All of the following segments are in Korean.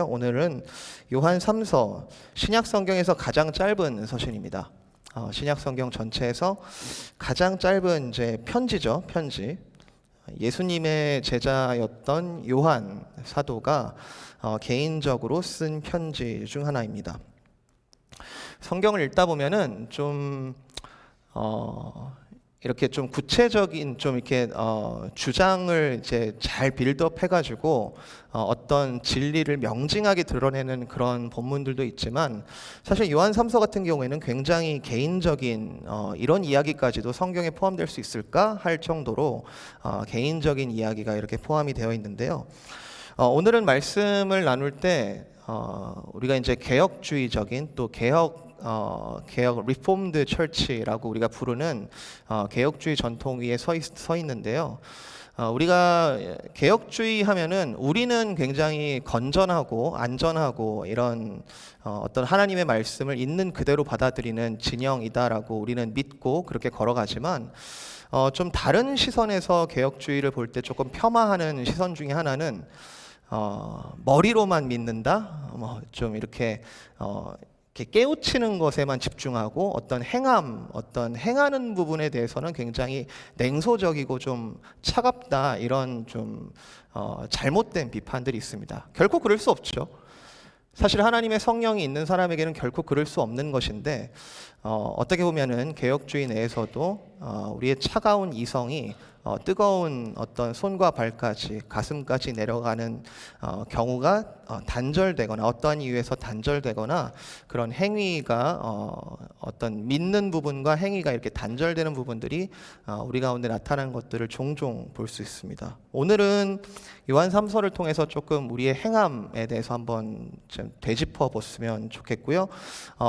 오늘은 요한 3서, 신약 성경에서 가장 짧은 서신입니다. 신약 성경 전체에서 가장 짧은 이제 편지죠, 편지. 예수님의 제자였던 요한 사도가 개인적으로 쓴 편지 중 하나입니다. 성경을 읽다 보면은 좀 이렇게 좀 구체적인 좀 이렇게 주장을 이제 잘 빌드업 해가지고 어떤 진리를 명징하게 드러내는 그런 본문들도 있지만, 사실 요한 3서 같은 경우에는 굉장히 개인적인 이런 이야기까지도 성경에 포함될 수 있을까 할 정도로 개인적인 이야기가 이렇게 포함이 되어 있는데요. 오늘은 말씀을 나눌 때 우리가 이제 개혁주의적인 또 개혁 리폼드 철치라고 우리가 부르는 개혁주의 전통 위에 서 있는데요. 우리가 개혁주의 하면은 우리는 굉장히 건전하고 안전하고 이런 어떤 하나님의 말씀을 있는 그대로 받아들이는 진영이다라고 우리는 믿고 그렇게 걸어가지만, 좀 다른 시선에서 개혁주의를 볼 때 조금 폄하하는 시선 중에 하나는 머리로만 믿는다, 좀 이렇게 깨우치는 것에만 집중하고 어떤 행하는 부분에 대해서는 굉장히 냉소적이고 좀 차갑다, 이런 좀 잘못된 비판들이 있습니다. 결코 그럴 수 없죠. 사실 하나님의 성령이 있는 사람에게는 결코 그럴 수 없는 것인데, 어떻게 보면은 개혁주의 내에서도 우리의 차가운 이성이 뜨거운 어떤 손과 발까지 가슴까지 내려가는 경우가 단절되거나 어떠한 이유에서 단절되거나, 그런 행위가 어떤 믿는 부분과 행위가 이렇게 단절되는 부분들이 우리 가운데 나타나는 것들을 종종 볼 수 있습니다. 오늘은 요한 3서를 통해서 조금 우리의 행함에 대해서 한번 좀 되짚어 봤으면 좋겠고요.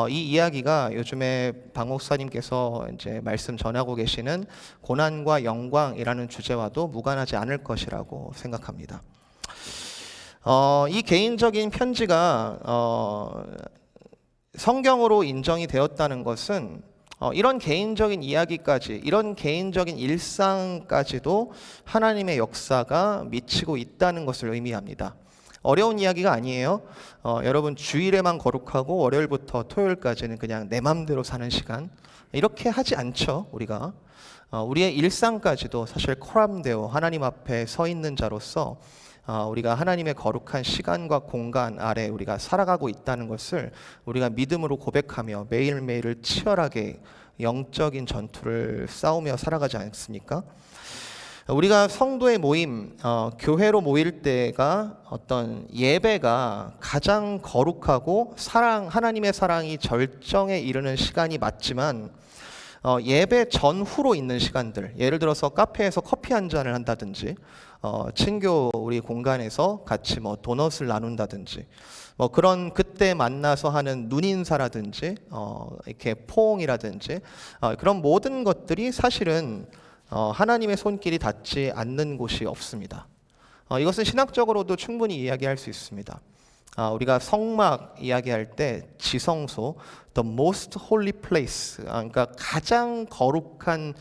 이 이야기가 요즘에 박 목사님께서 이제 말씀 전하고 계시는 고난과 영광이라는 주제와도 무관하지 않을 것이라고 생각합니다. 이 개인적인 편지가 성경으로 인정이 되었다는 것은 이런 개인적인 이야기까지, 이런 개인적인 일상까지도 하나님의 역사가 미치고 있다는 것을 의미합니다. 어려운 이야기가 아니에요. 여러분, 주일에만 거룩하고 월요일부터 토요일까지는 그냥 내 맘대로 사는 시간, 이렇게 하지 않죠. 우리가 우리의 일상까지도 사실 코람데오, 하나님 앞에 서 있는 자로서 우리가 하나님의 거룩한 시간과 공간 아래 우리가 살아가고 있다는 것을 우리가 믿음으로 고백하며 매일매일을 치열하게 영적인 전투를 싸우며 살아가지 않습니까? 우리가 성도의 모임, 교회로 모일 때가 어떤 예배가 가장 거룩하고 하나님의 사랑이 절정에 이르는 시간이 맞지만, 예배 전후로 있는 시간들, 예를 들어서 카페에서 커피 한 잔을 한다든지, 친교 우리 공간에서 같이 도넛을 나눈다든지, 그런 그때 만나서 하는 눈인사라든지, 이렇게 포옹이라든지, 그런 모든 것들이 사실은 하나님의 손길이 닿지 않는 곳이 없습니다. 이것은 신학적으로도 충분히 이야기할 수 있습니다. 우리가 성막 이야기할 때 지성소, the most holy place, 그러니까 가장 거룩한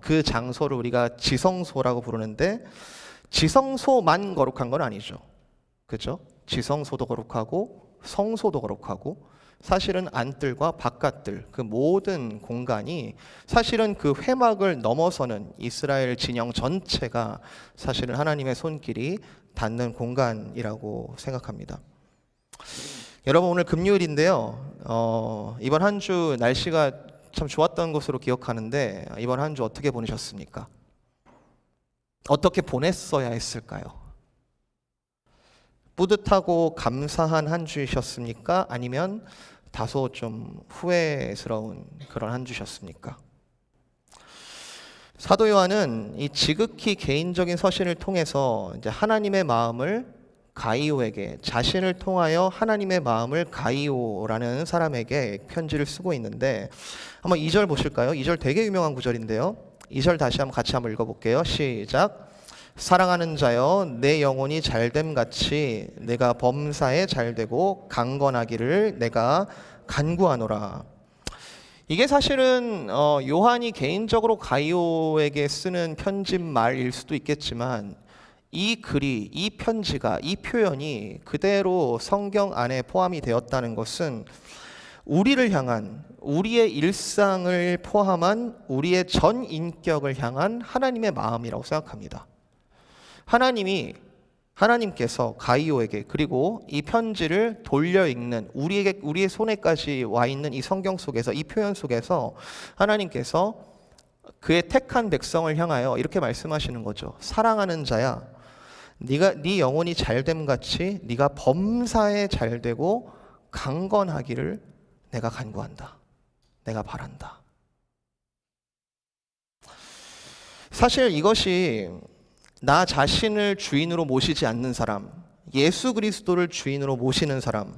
그 장소를 우리가 지성소라고 부르는데, 지성소만 거룩한 건 아니죠. 그렇죠? 지성소도 거룩하고 성소도 거룩하고, 사실은 안뜰과 바깥뜰, 그 모든 공간이 사실은 그 회막을 넘어서는 이스라엘 진영 전체가 사실은 하나님의 손길이 닿는 공간이라고 생각합니다. 여러분, 오늘 금요일인데요. 이번 한 주 날씨가 참 좋았던 것으로 기억하는데, 이번 한 주 어떻게 보내셨습니까? 어떻게 보냈어야 했을까요? 뿌듯하고 감사한 한 주이셨습니까? 아니면 다소 좀 후회스러운 그런 한 주셨습니까? 사도 요한은 이 지극히 개인적인 서신을 통해서 이제 하나님의 마음을 가이오에게, 자신을 통하여 하나님의 마음을 가이오라는 사람에게 편지를 쓰고 있는데, 한번 2절 보실까요? 2절 되게 유명한 구절인데요. 2절 다시 한번 같이 한번 읽어볼게요. 시작. 사랑하는 자여, 내 영혼이 잘됨 같이 내가 범사에 잘되고 강건하기를 내가 간구하노라. 이게 사실은 요한이 개인적으로 가이오에게 쓰는 편집말일 수도 있겠지만, 이 글이, 이 편지가, 이 표현이 그대로 성경 안에 포함이 되었다는 것은 우리를 향한, 우리의 일상을 포함한 우리의 전 인격을 향한 하나님의 마음이라고 생각합니다. 하나님께서 가이오에게, 그리고 이 편지를 돌려 읽는 우리의 손에까지 와 있는 이 성경 속에서, 이 표현 속에서 하나님께서 그의 택한 백성을 향하여 이렇게 말씀하시는 거죠. 사랑하는 자야, 네 영혼이 잘됨 같이 네가 범사에 잘되고 강건하기를 내가 간구한다. 내가 바란다. 사실 이것이 나 자신을 주인으로 모시지 않는 사람, 예수 그리스도를 주인으로 모시는 사람,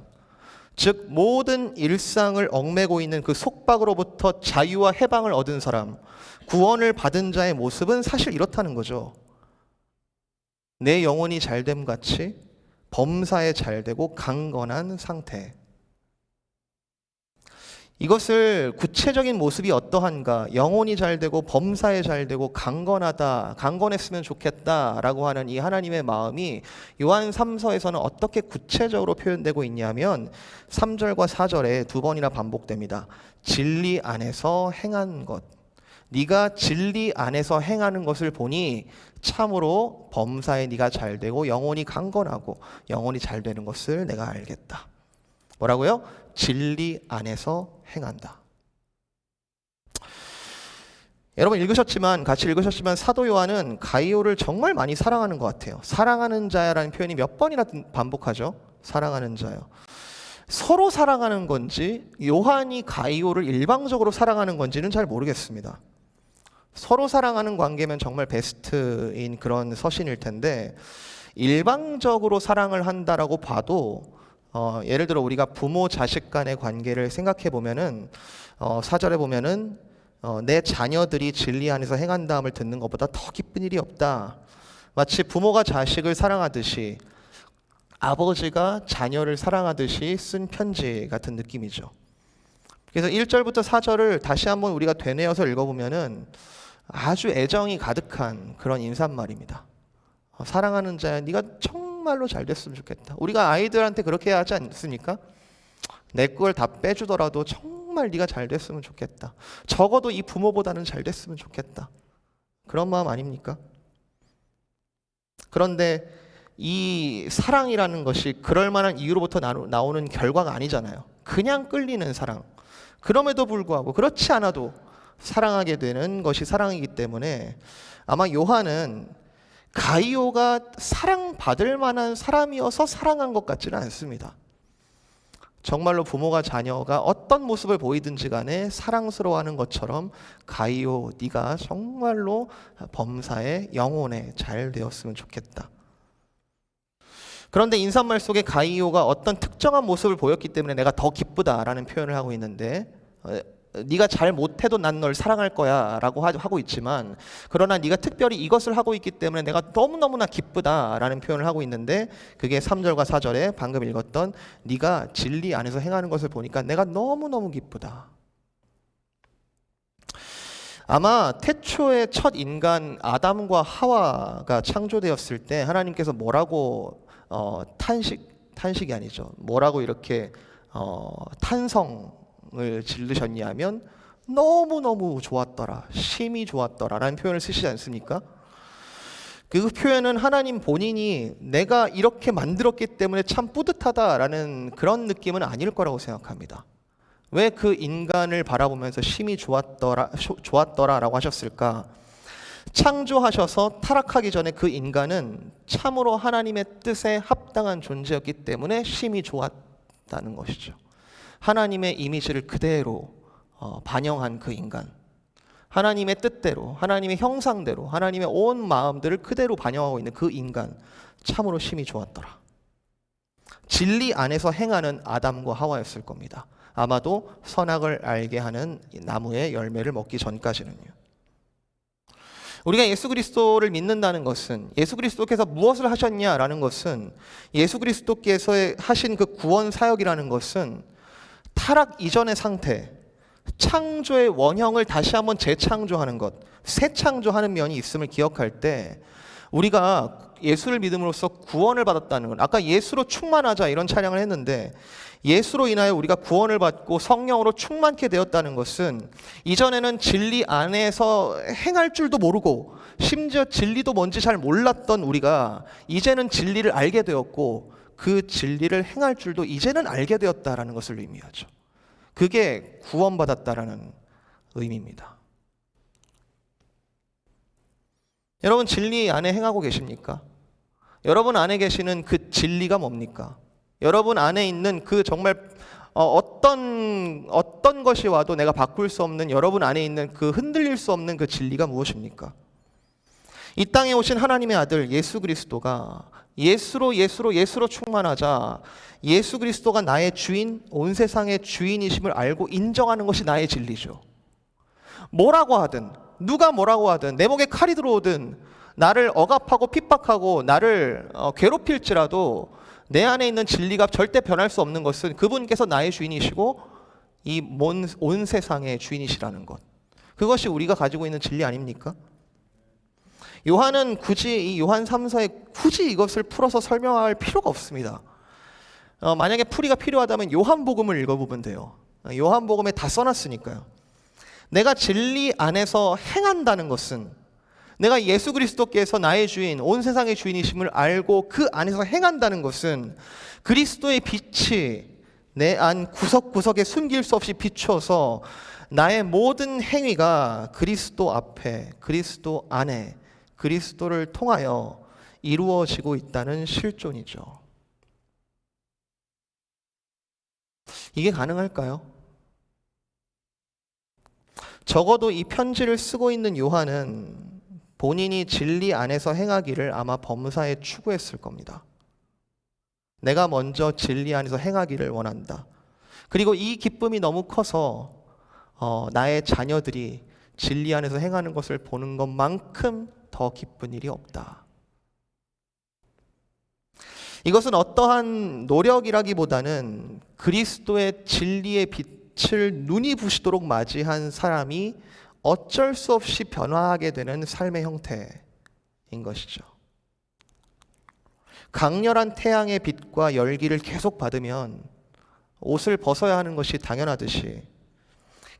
즉 모든 일상을 얽매고 있는 그 속박으로부터 자유와 해방을 얻은 사람, 구원을 받은 자의 모습은 사실 이렇다는 거죠. 내 영혼이 잘됨 같이 범사에 잘되고 강건한 상태. 이것을 구체적인 모습이 어떠한가, 영혼이 잘되고 범사에 잘되고 강건하다, 강건했으면 좋겠다라고 하는 이 하나님의 마음이 요한 3서에서는 어떻게 구체적으로 표현되고 있냐면 3절과 4절에 두 번이나 반복됩니다. 진리 안에서 행한 것, 네가 진리 안에서 행하는 것을 보니 참으로 범사에 네가 잘되고 영혼이 강건하고 영혼이 잘되는 것을 내가 알겠다. 뭐라고요? 진리 안에서 행한다. 여러분 같이 읽으셨지만 사도 요한은 가이오를 정말 많이 사랑하는 것 같아요. 사랑하는 자야라는 표현이 몇 번이나 반복하죠. 사랑하는 자요. 서로 사랑하는 건지 요한이 가이오를 일방적으로 사랑하는 건지는 잘 모르겠습니다. 서로 사랑하는 관계면 정말 베스트인 그런 서신일 텐데, 일방적으로 사랑을 한다라고 봐도 예를 들어 우리가 부모 자식 간의 관계를 생각해 보면은 4절에 보면은 내 자녀들이 진리 안에서 행한다함을 듣는 것보다 더 기쁜 일이 없다. 마치 부모가 자식을 사랑하듯이, 아버지가 자녀를 사랑하듯이 쓴 편지 같은 느낌이죠. 그래서 1절부터 4절을 다시 한번 우리가 되뇌어서 읽어보면은 아주 애정이 가득한 그런 인사말입니다. 사랑하는 자야, 네가 정말로 잘 됐으면 좋겠다. 우리가 아이들한테 그렇게 해야 하지 않습니까? 내 걸 다 빼주더라도 정말 네가 잘 됐으면 좋겠다. 적어도 이 부모보다는 잘 됐으면 좋겠다. 그런 마음 아닙니까? 그런데 이 사랑이라는 것이 그럴 만한 이유로부터 나오는 결과가 아니잖아요. 그냥 끌리는 사랑. 그럼에도 불구하고 그렇지 않아도 사랑하게 되는 것이 사랑이기 때문에 아마 요한은 가이오가 사랑받을 만한 사람이어서 사랑한 것 같지는 않습니다. 정말로 부모가 자녀가 어떤 모습을 보이든지 간에 사랑스러워하는 것처럼 가이오, 네가 정말로 범사에 영혼에 잘 되었으면 좋겠다. 그런데 인사말 속에 가이오가 어떤 특정한 모습을 보였기 때문에 내가 더 기쁘다라는 표현을 하고 있는데, 네가 잘 못해도 난 널 사랑할 거야 라고 하고 있지만, 그러나 네가 특별히 이것을 하고 있기 때문에 내가 너무너무나 기쁘다라는 표현을 하고 있는데, 그게 3절과 4절에 방금 읽었던 네가 진리 안에서 행하는 것을 보니까 내가 너무너무 기쁘다. 아마 태초의 첫 인간 아담과 하와가 창조되었을 때 하나님께서 뭐라고 탄식이 아니죠, 뭐라고 이렇게 탄성 을 질르셨냐면 너무너무 좋았더라, 심히 좋았더라 라는 표현을 쓰시지 않습니까? 그 표현은 하나님 본인이 내가 이렇게 만들었기 때문에 참 뿌듯하다라는 그런 느낌은 아닐 거라고 생각합니다. 왜 그 인간을 바라보면서 심히 좋았더라라고 하셨을까? 창조하셔서 타락하기 전에 그 인간은 참으로 하나님의 뜻에 합당한 존재였기 때문에 심히 좋았다는 것이죠. 하나님의 이미지를 그대로 반영한 그 인간, 하나님의 뜻대로, 하나님의 형상대로, 하나님의 온 마음들을 그대로 반영하고 있는 그 인간, 참으로 심히 좋았더라. 진리 안에서 행하는 아담과 하와였을 겁니다. 아마도 선악을 알게 하는 나무의 열매를 먹기 전까지는요. 우리가 예수 그리스도를 믿는다는 것은, 예수 그리스도께서 무엇을 하셨냐라는 것은, 예수 그리스도께서 하신 그 구원 사역이라는 것은 타락 이전의 상태, 창조의 원형을 다시 한번 재창조하는 것, 새 창조하는 면이 있음을 기억할 때, 우리가 예수를 믿음으로써 구원을 받았다는 것. 아까 예수로 충만하자 이런 찬양을 했는데 예수로 인하여 우리가 구원을 받고 성령으로 충만케 되었다는 것은 이전에는 진리 안에서 행할 줄도 모르고 심지어 진리도 뭔지 잘 몰랐던 우리가 이제는 진리를 알게 되었고 그 진리를 행할 줄도 이제는 알게 되었다라는 것을 의미하죠. 그게 구원받았다라는 의미입니다. 여러분 진리 안에 행하고 계십니까? 여러분 안에 계시는 그 진리가 뭡니까? 여러분 안에 있는 그 정말 어떤 것이 와도 내가 바꿀 수 없는 여러분 안에 있는 그 흔들릴 수 없는 그 진리가 무엇입니까? 이 땅에 오신 하나님의 아들 예수 그리스도가 예수로 충만하자 예수 그리스도가 나의 주인, 온 세상의 주인이심을 알고 인정하는 것이 나의 진리죠. 뭐라고 하든 누가 뭐라고 하든 내 목에 칼이 들어오든 나를 억압하고 핍박하고 나를 괴롭힐지라도 내 안에 있는 진리가 절대 변할 수 없는 것은 그분께서 나의 주인이시고 이 온 세상의 주인이시라는 것. 그것이 우리가 가지고 있는 진리 아닙니까? 요한은 굳이 이 요한 3서에 굳이 이것을 풀어서 설명할 필요가 없습니다. 만약에 풀이가 필요하다면 요한복음을 읽어보면 돼요. 요한복음에 다 써놨으니까요. 내가 진리 안에서 행한다는 것은 내가 예수 그리스도께서 나의 주인, 온 세상의 주인이심을 알고 그 안에서 행한다는 것은 그리스도의 빛이 내 안 구석구석에 숨길 수 없이 비추어서 나의 모든 행위가 그리스도 앞에, 그리스도 안에, 그리스도를 통하여 이루어지고 있다는 실존이죠. 이게 가능할까요? 적어도 이 편지를 쓰고 있는 요한은 본인이 진리 안에서 행하기를 아마 범사에 추구했을 겁니다. 내가 먼저 진리 안에서 행하기를 원한다. 그리고 이 기쁨이 너무 커서 나의 자녀들이 진리 안에서 행하는 것을 보는 것만큼 더 기쁜 일이 없다. 이것은 어떠한 노력이라기보다는 그리스도의 진리의 빛을 눈이 부시도록 맞이한 사람이 어쩔 수 없이 변화하게 되는 삶의 형태인 것이죠. 강렬한 태양의 빛과 열기를 계속 받으면 옷을 벗어야 하는 것이 당연하듯이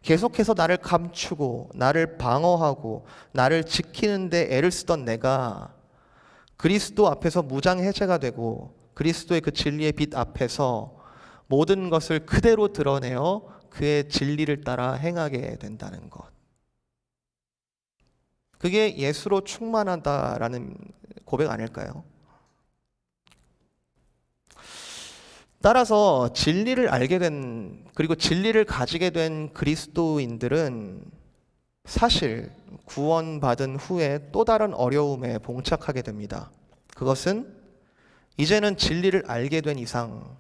계속해서 나를 감추고 나를 방어하고 나를 지키는 데 애를 쓰던 내가 그리스도 앞에서 무장해제가 되고 그리스도의 그 진리의 빛 앞에서 모든 것을 그대로 드러내어 그의 진리를 따라 행하게 된다는 것. 그게 예수로 충만하다라는 고백 아닐까요? 따라서 진리를 알게 된 그리고 진리를 가지게 된 그리스도인들은 사실 구원받은 후에 또 다른 어려움에 봉착하게 됩니다. 그것은 이제는 진리를 알게 된 이상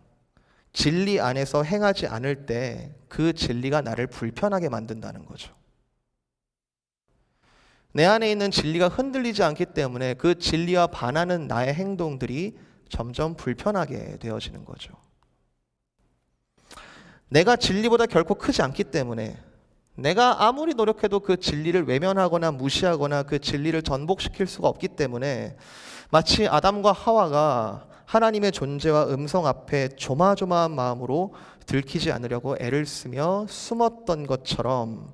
진리 안에서 행하지 않을 때 그 진리가 나를 불편하게 만든다는 거죠. 내 안에 있는 진리가 흔들리지 않기 때문에 그 진리와 반하는 나의 행동들이 점점 불편하게 되어지는 거죠. 내가 진리보다 결코 크지 않기 때문에 내가 아무리 노력해도 그 진리를 외면하거나 무시하거나 그 진리를 전복시킬 수가 없기 때문에 마치 아담과 하와가 하나님의 존재와 음성 앞에 조마조마한 마음으로 들키지 않으려고 애를 쓰며 숨었던 것처럼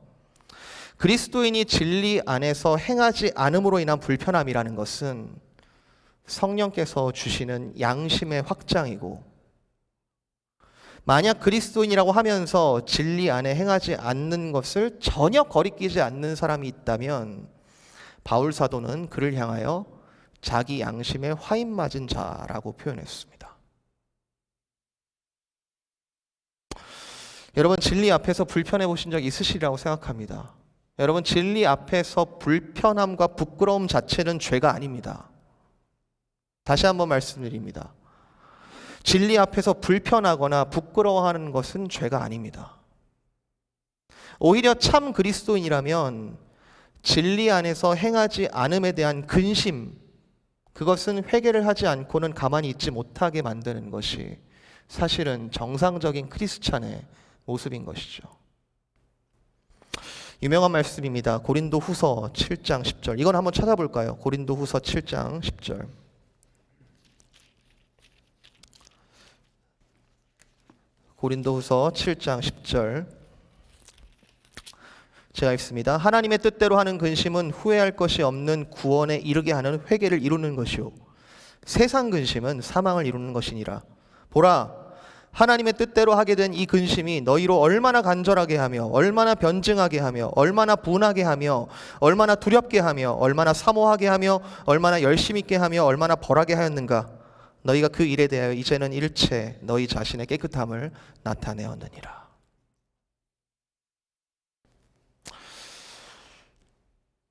그리스도인이 진리 안에서 행하지 않음으로 인한 불편함이라는 것은 성령께서 주시는 양심의 확장이고 만약 그리스도인이라고 하면서 진리 안에 행하지 않는 것을 전혀 거리끼지 않는 사람이 있다면 바울 사도는 그를 향하여 자기 양심에 화인 맞은 자라고 표현했습니다. 여러분 진리 앞에서 불편해 보신 적 있으시리라고 생각합니다. 여러분 진리 앞에서 불편함과 부끄러움 자체는 죄가 아닙니다. 다시 한번 말씀드립니다. 진리 앞에서 불편하거나 부끄러워하는 것은 죄가 아닙니다. 오히려 참 그리스도인이라면 진리 안에서 행하지 않음에 대한 근심, 그것은 회개를 하지 않고는 가만히 있지 못하게 만드는 것이 사실은 정상적인 크리스찬의 모습인 것이죠. 유명한 말씀입니다. 고린도 후서 7장 10절. 이건 한번 찾아볼까요? 고린도 후서 7장 10절. 고린도후서 7장 10절 제가 읽습니다. 하나님의 뜻대로 하는 근심은 후회할 것이 없는 구원에 이르게 하는 회개를 이루는 것이요 세상 근심은 사망을 이루는 것이니라. 보라, 하나님의 뜻대로 하게 된 이 근심이 너희로 얼마나 간절하게 하며 얼마나 변증하게 하며 얼마나 분하게 하며 얼마나 두렵게 하며 얼마나 사모하게 하며 얼마나 열심 있게 하며 얼마나 벌하게 하였는가. 너희가 그 일에 대하여 이제는 일체 너희 자신의 깨끗함을 나타내었느니라.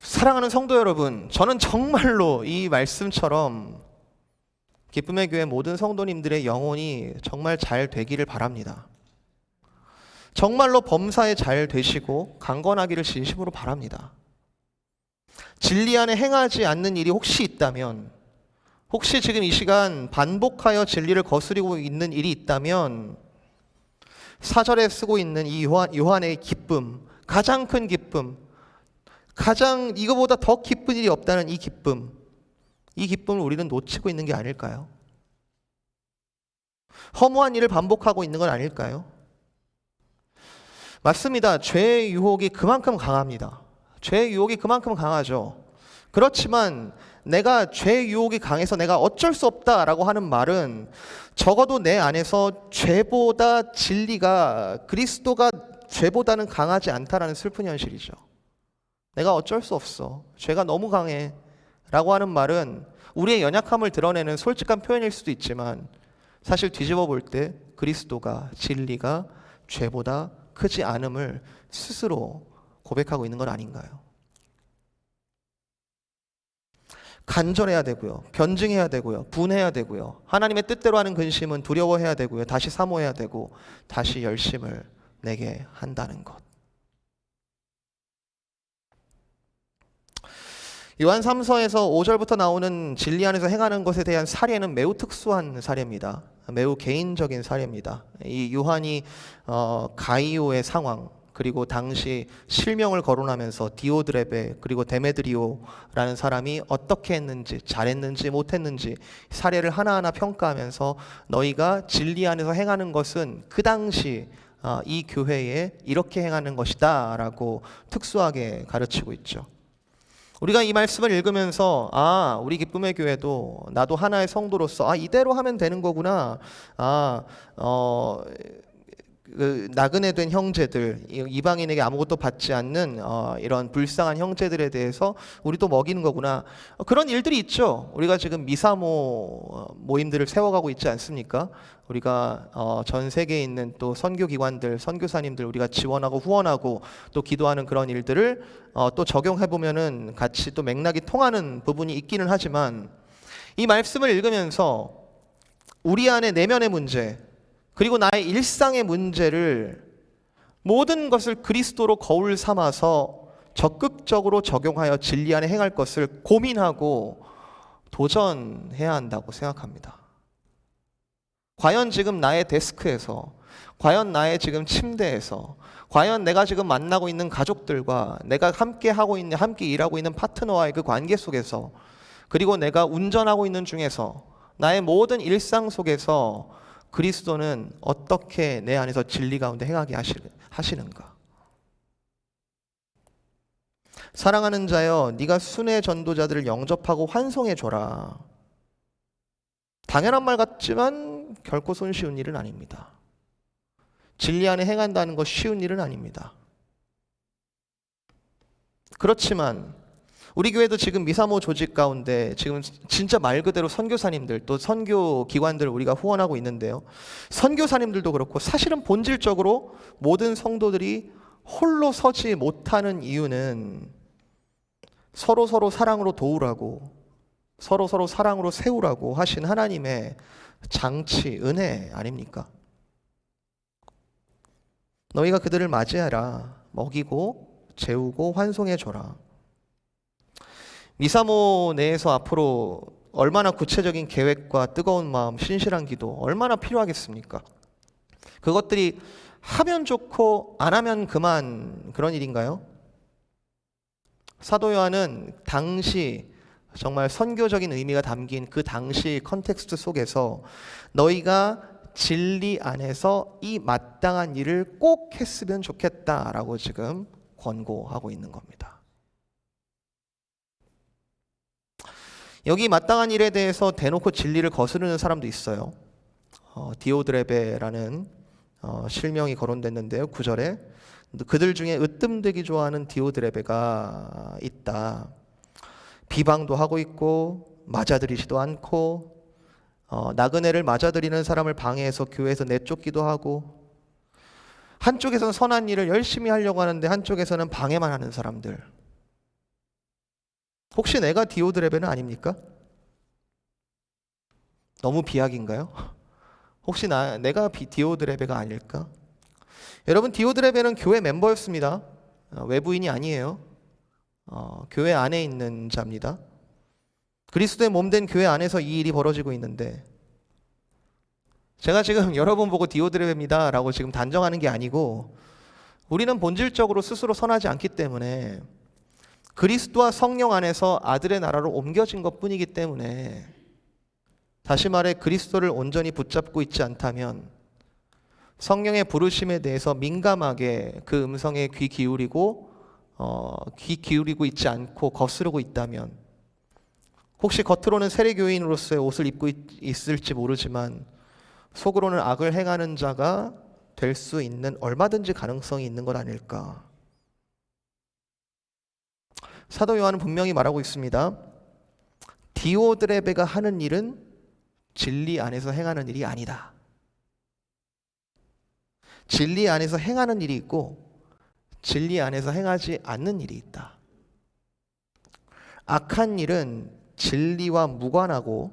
사랑하는 성도 여러분, 저는 정말로 이 말씀처럼 기쁨의 교회 모든 성도님들의 영혼이 정말 잘 되기를 바랍니다. 정말로 범사에 잘 되시고 강건하기를 진심으로 바랍니다. 진리 안에 행하지 않는 일이 혹시 있다면, 혹시 지금 이 시간 반복하여 진리를 거스리고 있는 일이 있다면, 사절에 쓰고 있는 이 요한의 기쁨, 가장 큰 기쁨, 가장 이거보다 더 기쁜 일이 없다는 이 기쁨을 우리는 놓치고 있는 게 아닐까요? 허무한 일을 반복하고 있는 건 아닐까요? 맞습니다. 죄의 유혹이 그만큼 강합니다. 죄의 유혹이 그만큼 강하죠. 그렇지만 내가 죄의 유혹이 강해서 내가 어쩔 수 없다라고 하는 말은 적어도 내 안에서 죄보다 진리가, 그리스도가 죄보다는 강하지 않다라는 슬픈 현실이죠. 내가 어쩔 수 없어. 죄가 너무 강해. 라고 하는 말은 우리의 연약함을 드러내는 솔직한 표현일 수도 있지만 사실 뒤집어 볼 때 그리스도가, 진리가 죄보다 크지 않음을 스스로 고백하고 있는 건 아닌가요? 간절해야 되고요. 변증해야 되고요. 분해야 되고요. 하나님의 뜻대로 하는 근심은 두려워해야 되고요. 다시 사모해야 되고 다시 열심을 내게 한다는 것. 요한 3서에서 5절부터 나오는 진리 안에서 행하는 것에 대한 사례는 매우 특수한 사례입니다. 매우 개인적인 사례입니다. 이 요한이 가이오의 상황, 그리고 당시 실명을 거론하면서 디오드레베 그리고 데메드리오라는 사람이 어떻게 했는지, 잘했는지 못했는지 사례를 하나하나 평가하면서 너희가 진리 안에서 행하는 것은 그 당시 이 교회에 이렇게 행하는 것이다 라고 특수하게 가르치고 있죠. 우리가 이 말씀을 읽으면서 우리 기쁨의 교회도 나도 하나의 성도로서 이대로 하면 되는 거구나. 그 나그네 된 형제들, 이방인에게 아무것도 받지 않는 이런 불쌍한 형제들에 대해서 우리도 먹이는 거구나. 그런 일들이 있죠. 우리가 지금 미사모 모임들을 세워가고 있지 않습니까? 우리가 전 세계에 있는 또 선교기관들, 선교사님들 우리가 지원하고 후원하고 또 기도하는 그런 일들을 또 적용해보면은 같이 또 맥락이 통하는 부분이 있기는 하지만 이 말씀을 읽으면서 우리 안에 내면의 문제, 그리고 나의 일상의 문제를 모든 것을 그리스도로 거울 삼아서 적극적으로 적용하여 진리 안에 행할 것을 고민하고 도전해야 한다고 생각합니다. 과연 지금 나의 데스크에서, 과연 나의 지금 침대에서, 과연 내가 지금 만나고 있는 가족들과 내가 함께 일하고 있는 파트너와의 그 관계 속에서, 그리고 내가 운전하고 있는 중에서 나의 모든 일상 속에서 그리스도는 어떻게 내 안에서 진리 가운데 행하게 하시는가? 사랑하는 자여, 네가 순회 전도자들을 영접하고 환송해 줘라. 당연한 말 같지만 결코 손쉬운 일은 아닙니다. 진리 안에 행한다는 것 쉬운 일은 아닙니다. 그렇지만 우리 교회도 지금 미사모 조직 가운데 지금 진짜 말 그대로 선교사님들 또 선교 기관들을 우리가 후원하고 있는데요. 선교사님들도 그렇고 사실은 본질적으로 모든 성도들이 홀로 서지 못하는 이유는 서로 사랑으로 도우라고, 서로 사랑으로 세우라고 하신 하나님의 장치, 은혜 아닙니까? 너희가 그들을 맞이하라. 먹이고 재우고 환송해 줘라. 미사모 내에서 앞으로 얼마나 구체적인 계획과 뜨거운 마음, 신실한 기도 얼마나 필요하겠습니까? 그것들이 하면 좋고 안 하면 그만 그런 일인가요? 사도 요한은 당시 정말 선교적인 의미가 담긴 그 당시 컨텍스트 속에서 너희가 진리 안에서 이 마땅한 일을 꼭 했으면 좋겠다라고 지금 권고하고 있는 겁니다. 여기 마땅한 일에 대해서 대놓고 진리를 거스르는 사람도 있어요. 디오드레베라는 실명이 거론됐는데요. 9절에 그들 중에 으뜸되기 좋아하는 디오드레베가 있다. 비방도 하고 있고 맞아들이지도 않고 나그네를 맞아들이는 사람을 방해해서 교회에서 내쫓기도 하고, 한쪽에서는 선한 일을 열심히 하려고 하는데 한쪽에서는 방해만 하는 사람들. 혹시 내가 디오드레베는 아닙니까? 너무 비약인가요? 혹시 내가 디오드레베가 아닐까? 여러분, 디오드레베는 교회 멤버였습니다. 외부인이 아니에요. 교회 안에 있는 자입니다. 그리스도의 몸된 교회 안에서 이 일이 벌어지고 있는데, 제가 지금 여러분 보고 디오드레베입니다 라고 지금 단정하는 게 아니고, 우리는 본질적으로 스스로 선하지 않기 때문에 그리스도와 성령 안에서 아들의 나라로 옮겨진 것 뿐이기 때문에, 다시 말해 그리스도를 온전히 붙잡고 있지 않다면, 성령의 부르심에 대해서 민감하게 그 음성에 귀 기울이고 있지 않고 거스르고 있다면, 혹시 겉으로는 세례교인으로서의 옷을 입고 있을지 모르지만 속으로는 악을 행하는 자가 될 수 있는 얼마든지 가능성이 있는 것 아닐까. 사도 요한은 분명히 말하고 있습니다. 디오드레베가 하는 일은 진리 안에서 행하는 일이 아니다. 진리 안에서 행하는 일이 있고 진리 안에서 행하지 않는 일이 있다. 악한 일은 진리와 무관하고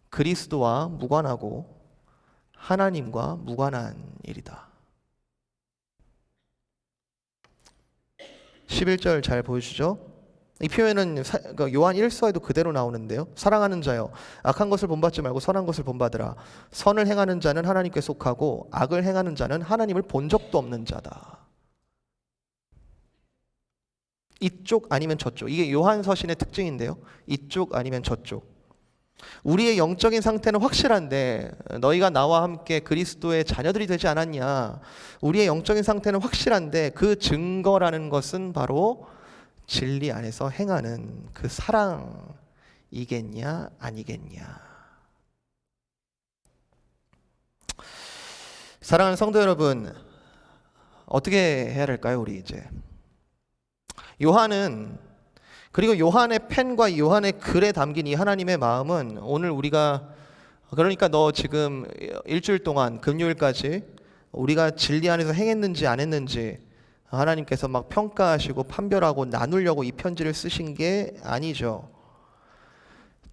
그리스도와 무관하고 하나님과 무관한 일이다. 11절 잘 보여주죠? 이 표현은 요한 1서에도 그대로 나오는데요. 사랑하는 자여, 악한 것을 본받지 말고 선한 것을 본받으라. 선을 행하는 자는 하나님께 속하고 악을 행하는 자는 하나님을 본 적도 없는 자다. 이쪽 아니면 저쪽. 이게 요한 서신의 특징인데요. 이쪽 아니면 저쪽. 우리의 영적인 상태는 확실한데 너희가 나와 함께 그리스도의 자녀들이 되지 않았냐. 우리의 영적인 상태는 확실한데 그 증거라는 것은 바로 진리 안에서 행하는 그 사랑이겠냐 아니겠냐. 사랑하는 성도 여러분, 어떻게 해야 될까요? 우리 이제 요한은, 그리고 요한의 펜과 요한의 글에 담긴 이 하나님의 마음은 오늘 우리가, 그러니까 너 지금 일주일 동안 금요일까지 우리가 진리 안에서 행했는지 안 했는지 하나님께서 막 평가하시고 판별하고 나누려고 이 편지를 쓰신 게 아니죠.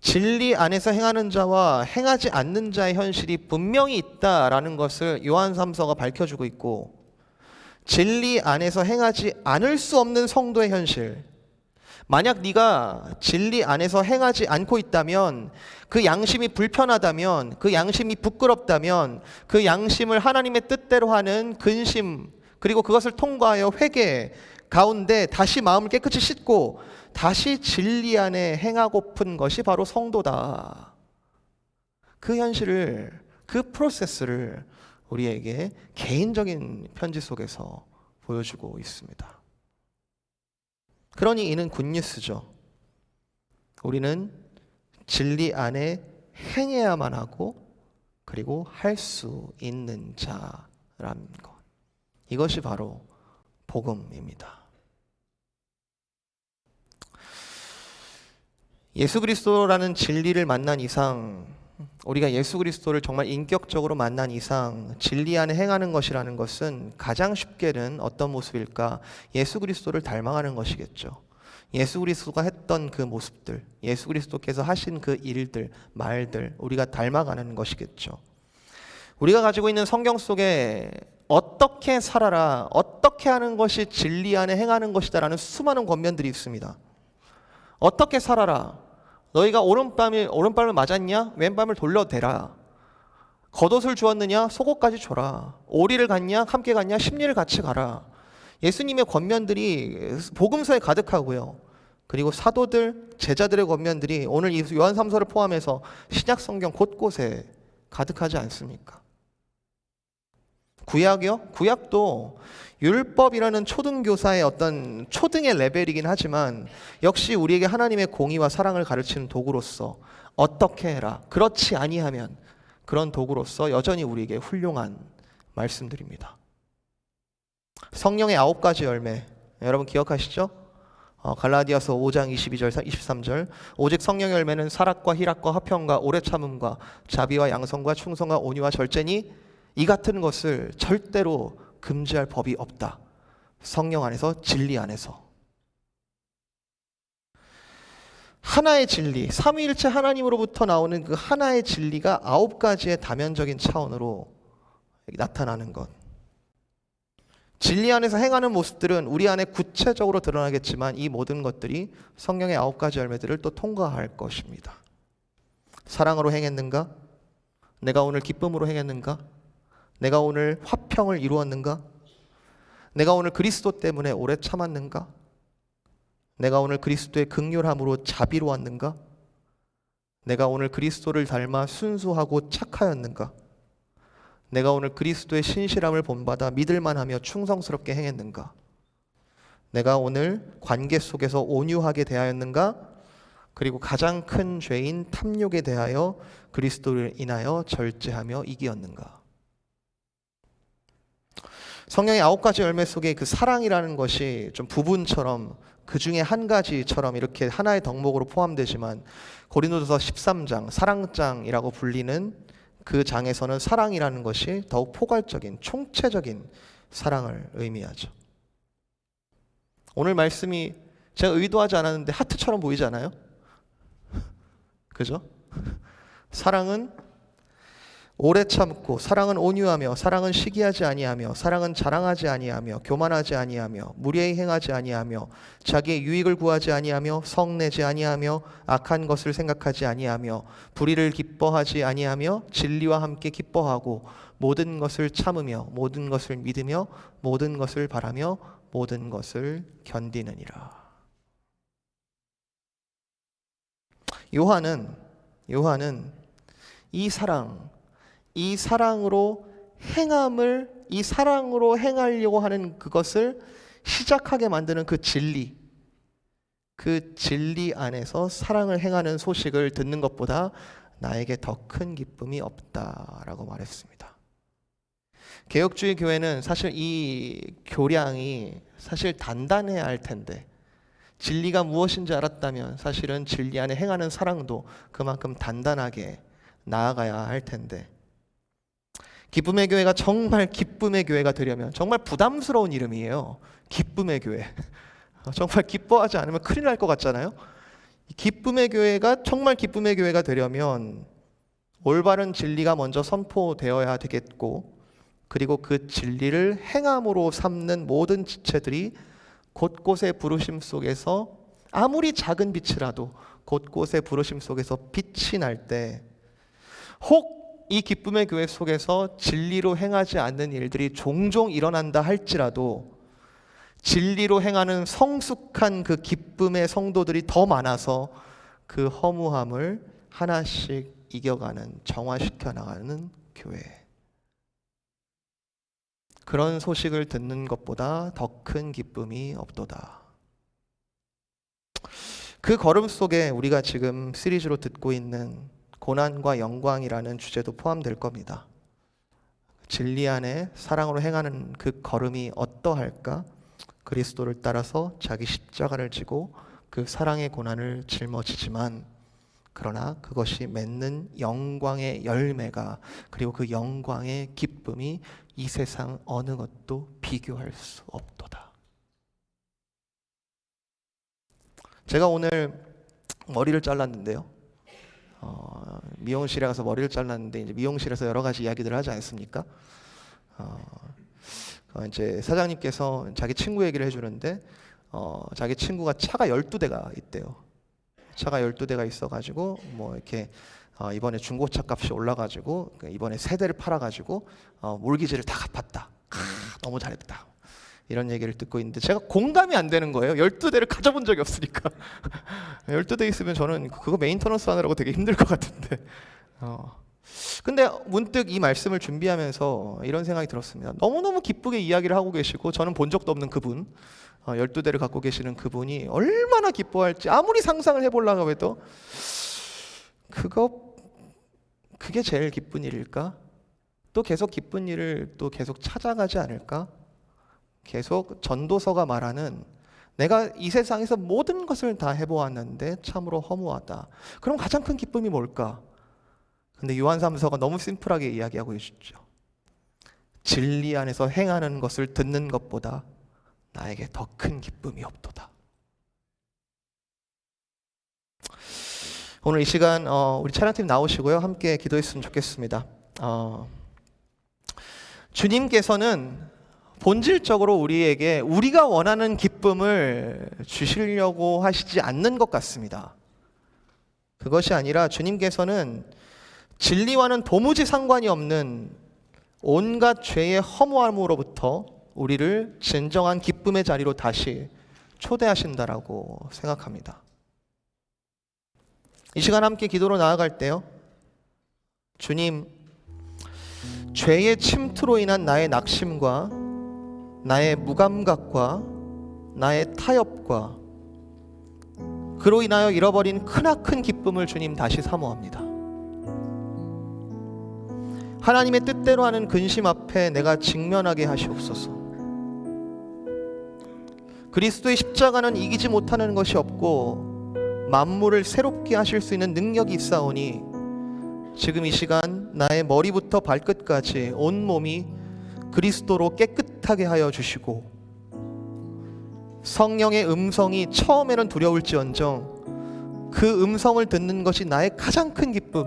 진리 안에서 행하는 자와 행하지 않는 자의 현실이 분명히 있다라는 것을 요한 3서가 밝혀주고 있고, 진리 안에서 행하지 않을 수 없는 성도의 현실, 만약 네가 진리 안에서 행하지 않고 있다면, 그 양심이 불편하다면, 그 양심이 부끄럽다면, 그 양심을 하나님의 뜻대로 하는 근심, 그리고 그것을 통과하여 회개 가운데 다시 마음을 깨끗이 씻고 다시 진리 안에 행하고픈 것이 바로 성도다. 그 현실을, 그 프로세스를 우리에게 개인적인 편지 속에서 보여주고 있습니다. 그러니 이는 굿뉴스죠. 우리는 진리 안에 행해야만 하고 그리고 할 수 있는 자라는 것. 이것이 바로 복음입니다. 예수 그리스도라는 진리를 만난 이상, 우리가 예수 그리스도를 정말 인격적으로 만난 이상 진리 안에 행하는 것이라는 것은 가장 쉽게는 어떤 모습일까? 예수 그리스도를 닮아가는 것이겠죠. 예수 그리스도가 했던 그 모습들, 예수 그리스도께서 하신 그 일들, 말들, 우리가 닮아가는 것이겠죠. 우리가 가지고 있는 성경 속에 어떻게 살아라, 어떻게 하는 것이 진리 안에 행하는 것이다라는 수많은 권면들이 있습니다. 어떻게 살아라. 너희가 오른밤을 맞았냐? 왼밤을 돌려대라. 겉옷을 주었느냐? 속옷까지 줘라. 오리를 갔냐? 함께 갔냐? 십리를 같이 가라. 예수님의 권면들이 복음서에 가득하고요. 그리고 사도들, 제자들의 권면들이 오늘 이 요한 3서를 포함해서 신약 성경 곳곳에 가득하지 않습니까? 구약이요? 구약도 율법이라는 초등교사의 어떤 초등의 레벨이긴 하지만 역시 우리에게 하나님의 공의와 사랑을 가르치는 도구로서 어떻게 해라, 그렇지 아니하면, 그런 도구로서 여전히 우리에게 훌륭한 말씀들입니다. 성령의 9가지 열매, 여러분 기억하시죠? 갈라디아서 5장 22절 23절, 오직 성령의 열매는 사랑과 희락과 화평과 오래 참음과 자비와 양성과 충성과 온유와 절제니 이 같은 것을 절대로 금지할 법이 없다. 성령 안에서, 진리 안에서. 하나의 진리, 삼위일체 하나님으로부터 나오는 그 하나의 진리가 9가지의 다면적인 차원으로 나타나는 것. 진리 안에서 행하는 모습들은 우리 안에 구체적으로 드러나겠지만 이 모든 것들이 성령의 9가지 열매들을 또 통과할 것입니다. 사랑으로 행했는가? 내가 오늘 기쁨으로 행했는가? 내가 오늘 화평을 이루었는가? 내가 오늘 그리스도 때문에 오래 참았는가? 내가 오늘 그리스도의 긍휼함으로 자비로웠는가? 내가 오늘 그리스도를 닮아 순수하고 착하였는가? 내가 오늘 그리스도의 신실함을 본받아 믿을만하며 충성스럽게 행했는가? 내가 오늘 관계 속에서 온유하게 대하였는가? 그리고 가장 큰 죄인 탐욕에 대하여 그리스도를 인하여 절제하며 이기었는가? 성령의 9가지 열매 속에 그 사랑이라는 것이 좀 부분처럼, 그 중에 한 가지처럼 이렇게 하나의 덕목으로 포함되지만 고린도전서 13장, 사랑장이라고 불리는 그 장에서는 사랑이라는 것이 더욱 포괄적인, 총체적인 사랑을 의미하죠. 오늘 말씀이 제가 의도하지 않았는데 하트처럼 보이지 않아요? 그죠? 사랑은 오래 참고, 사랑은 온유하며, 사랑은 시기하지 아니하며, 사랑은 자랑하지 아니하며, 교만하지 아니하며, 무례히 행하지 아니하며, 자기의 유익을 구하지 아니하며, 성내지 아니하며, 악한 것을 생각하지 아니하며, 불의를 기뻐하지 아니하며, 진리와 함께 기뻐하고, 모든 것을 참으며, 모든 것을 믿으며, 모든 것을 바라며, 모든 것을 견디느니라. 요한은 이 사랑으로 행함을, 이 사랑으로 행하려고 하는 그것을 시작하게 만드는 그 진리 안에서 사랑을 행하는 소식을 듣는 것보다 나에게 더 큰 기쁨이 없다라고 말했습니다. 개혁주의 교회는 사실 이 교량이 사실 단단해야 할 텐데, 진리가 무엇인지 알았다면 사실은 진리 안에 행하는 사랑도 그만큼 단단하게 나아가야 할 텐데, 기쁨의 교회가 정말 기쁨의 교회가 되려면, 정말 부담스러운 이름이에요. 기쁨의 교회. 정말 기뻐하지 않으면 큰일 날 것 같잖아요. 기쁨의 교회가 정말 기쁨의 교회가 되려면 올바른 진리가 먼저 선포되어야 되겠고, 그리고 그 진리를 행함으로 삼는 모든 지체들이 곳곳의 부르심 속에서, 아무리 작은 빛이라도 곳곳의 부르심 속에서 빛이 날 때, 혹 이 기쁨의 교회 속에서 진리로 행하지 않는 일들이 종종 일어난다 할지라도 진리로 행하는 성숙한 그 기쁨의 성도들이 더 많아서 그 허무함을 하나씩 이겨가는, 정화시켜 나가는 교회. 그런 소식을 듣는 것보다 더 큰 기쁨이 없도다. 그 걸음 속에 우리가 지금 시리즈로 듣고 있는 고난과 영광이라는 주제도 포함될 겁니다. 진리 안에 사랑으로 행하는 그 걸음이 어떠할까? 그리스도를 따라서 자기 십자가를 지고 그 사랑의 고난을 짊어지지만, 그러나 그것이 맺는 영광의 열매가, 그리고 그 영광의 기쁨이 이 세상 어느 것도 비교할 수 없도다. 제가 오늘 머리를 잘랐는데요. 미용실에 가서 머리를 잘랐는데, 이제 미용실에서 여러 가지 이야기들을 하지 않습니까? 이제 사장님께서 자기 친구 얘기를 해주는데, 자기 친구가 차가 12대가 있대요. 차가 12대가 있어가지고 뭐 이렇게 이번에 중고차 값이 올라가지고 이번에 3대를 팔아가지고 몰기지를 다 갚았다. 너무 잘했다. 이런 얘기를 듣고 있는데 제가 공감이 안 되는 거예요. 12대를 가져본 적이 없으니까. 12대 있으면 저는 그거 메인터넌스 하느라고 되게 힘들 것 같은데. 근데 문득 이 말씀을 준비하면서 이런 생각이 들었습니다. 너무너무 기쁘게 이야기를 하고 계시고 저는 본 적도 없는 그분, 12대를 갖고 계시는 그분이 얼마나 기뻐할지 아무리 상상을 해보려고 해도 그게 제일 기쁜 일일까? 또 계속 기쁜 일을 또 계속 찾아가지 않을까? 계속 전도서가 말하는 내가 이 세상에서 모든 것을 다 해보았는데 참으로 허무하다. 그럼 가장 큰 기쁨이 뭘까? 근데 요한3서가 너무 심플하게 이야기하고 계시죠. 진리 안에서 행하는 것을 듣는 것보다 나에게 더 큰 기쁨이 없도다. 오늘 이 시간 우리 찬양팀 나오시고요. 함께 기도했으면 좋겠습니다. 주님께서는 본질적으로 우리에게 우리가 원하는 기쁨을 주시려고 하시지 않는 것 같습니다. 그것이 아니라 주님께서는 진리와는 도무지 상관이 없는 온갖 죄의 허무함으로부터 우리를 진정한 기쁨의 자리로 다시 초대하신다라고 생각합니다. 이 시간 함께 기도로 나아갈 때요, 주님, 죄의 침투로 인한 나의 낙심과 나의 무감각과 나의 타협과 그로 인하여 잃어버린 크나큰 기쁨을 주님 다시 사모합니다. 하나님의 뜻대로 하는 근심 앞에 내가 직면하게 하시옵소서. 그리스도의 십자가는 이기지 못하는 것이 없고 만물을 새롭게 하실 수 있는 능력이 있사오니 지금 이 시간 나의 머리부터 발끝까지 온 몸이 그리스도로 깨끗하게 하여 주시고 성령의 음성이 처음에는 두려울지언정 그 음성을 듣는 것이 나의 가장 큰 기쁨,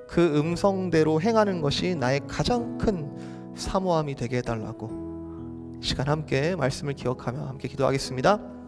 그 음성대로 행하는 것이 나의 가장 큰 사모함이 되게 해달라고 이 시간 함께 말씀을 기억하며 함께 기도하겠습니다.